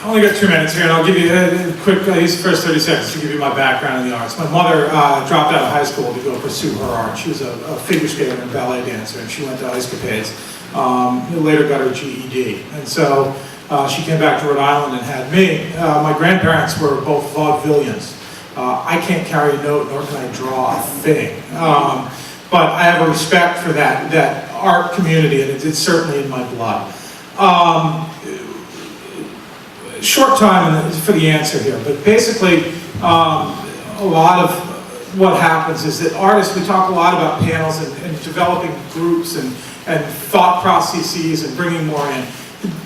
I only got 2 minutes here, and I'll give you a quick, these first 30 seconds to give you my background in the arts. My mother dropped out of high school to go pursue her art. She was a figure skater and ballet dancer, and she went to Ice Capades. Later got her GED, and so she came back to Rhode Island and had me. My grandparents were both vaudevillians. I can't carry a note, nor can I draw a thing. But I have a respect for that art community, and it's certainly in my blood. Short time for the answer here, but basically a lot of what happens is that artists, we talk a lot about panels and developing groups and thought processes and bringing more in.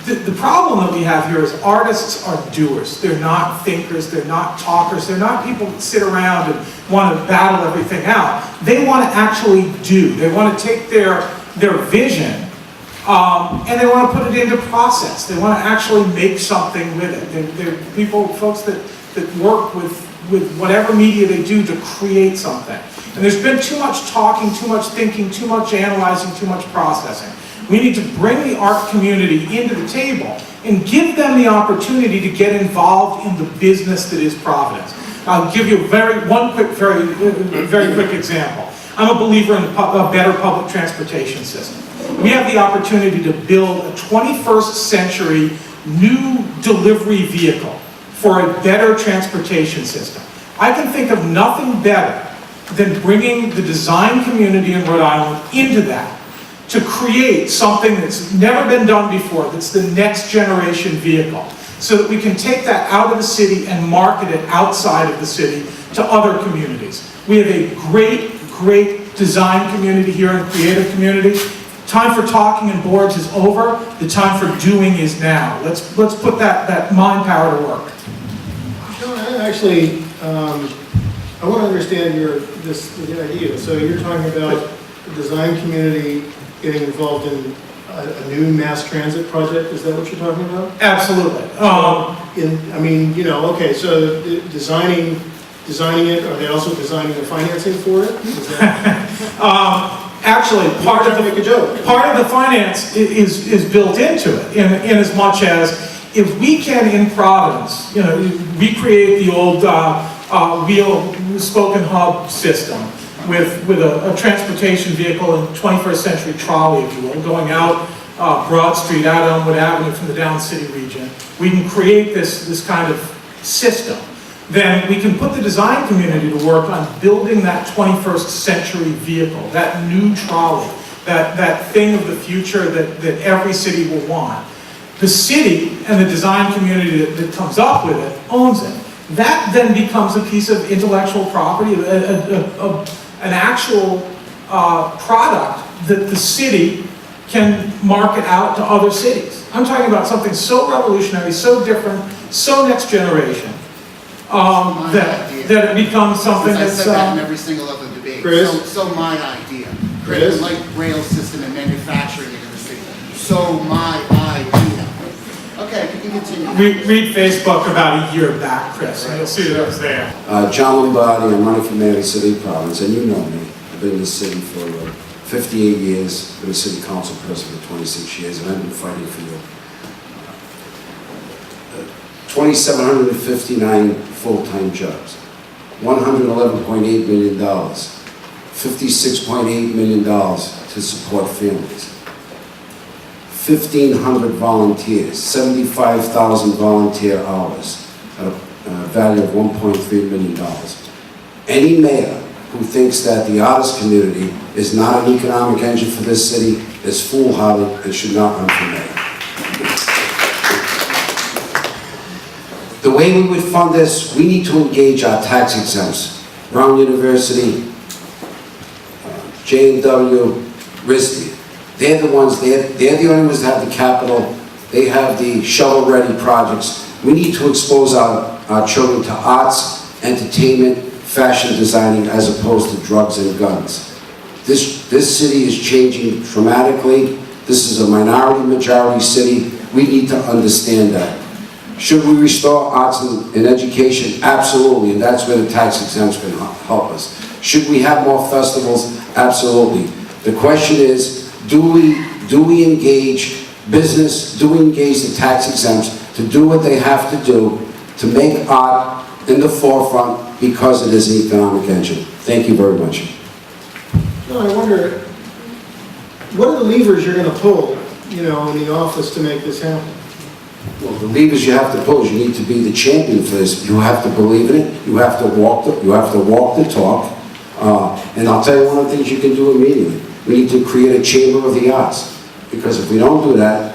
The problem that we have here is artists are doers. They're not thinkers, they're not talkers, they're not people that sit around and want to battle everything out. They want to actually do. They want to take their vision and they want to put it into process. They want to actually make something with it. They're folks that work with whatever media they do to create something. And there's been too much talking, too much thinking, too much analyzing, too much processing. We need to bring the art community into the table and give them the opportunity to get involved in the business that is Providence. I'll give you very quick example. I'm a believer in a better public transportation system. We have the opportunity to build a 21st century new delivery vehicle for a better transportation system. I can think of nothing better than bringing the design community in Rhode Island into that to create something that's never been done before, that's the next generation vehicle, so that we can take that out of the city and market it outside of the city to other communities. We have a great design community here and creative community. Time for talking and boards is over. The time for doing is now. Let's put that mind power to work. Actually, I want to understand the idea. So you're talking about the design community getting involved in a new mass transit project. Is that what you're talking about? Absolutely. Okay. So designing it. Are they also designing the financing for it? Is that... Actually, part of the finance is built into it, in as much as if we can, in Providence, recreate the old wheel spoken hub system with a transportation vehicle in 21st century trolley, if you will, going out Broad Street, out Elmwood Avenue from the down city region. We can create this kind of system. Then we can put the design community to work on building that 21st century vehicle, that new trolley, that thing of the future that every city will want. The city and the design community that comes up with it owns it. That then becomes a piece of intellectual property, an actual product that the city can market out to other cities. I'm talking about something so revolutionary, so different, so next generation. That it becomes something that's... I said that in every single other debate. So my idea. Create a light rail system and manufacturing it in the city. So my idea. Okay, you can continue. Read Facebook about a year back, Chris, and you'll see that it's there. John Lombardi, I'm running for mayor of the city of Providence, and you know me. I've been in the city for 58 years, been a city council president for 26 years, and I've been fighting for you. 2,759 full-time jobs, $111.8 million, $56.8 million to support families, 1,500 volunteers, 75,000 volunteer hours at a value of $1.3 million. Any mayor who thinks that the artist community is not an economic engine for this city is foolhardy and should not run for mayor. The way we would fund this, we need to engage our tax exempts. Brown University, J&W, RISD. They're the ones, they're the only ones that have the capital. They have the shovel-ready projects. We need to expose our children to arts, entertainment, fashion designing, as opposed to drugs and guns. This city is changing dramatically. This is a minority-majority city. We need to understand that. Should we restore arts and education? Absolutely, and that's where the tax exempts can help us. Should we have more festivals? Absolutely. The question is, do we engage business? Do we engage the tax exempts to do what they have to do to make art in the forefront because it is an economic engine. Thank you very much. No, I wonder, what are the levers you're gonna pull, you know, in the office to make this happen? Well, the levers you have to pull is you need to be the champion for this. You have to believe in it. You have to walk the talk. And I'll tell you one of the things you can do immediately. We need to create a chamber of the arts, because if we don't do that,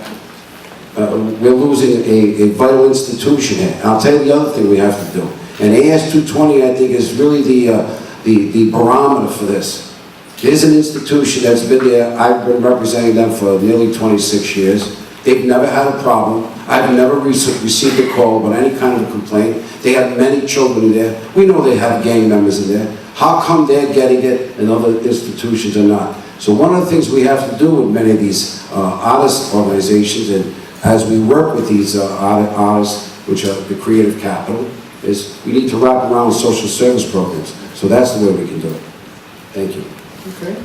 we're losing a vital institution here. And I'll tell you the other thing we have to do. And AS 220, I think, is really the barometer for this. There's an institution that's been there. I've been representing them for nearly 26 years. They've never had a problem. I've never received a call about any kind of complaint. They have many children in there. We know they have gang members in there. How come they're getting it and other institutions are not? So one of the things we have to do with many of these artist organizations, and as we work with these artists, which are the creative capital, is we need to wrap around social service programs. So that's the way we can do it. Thank you. Okay.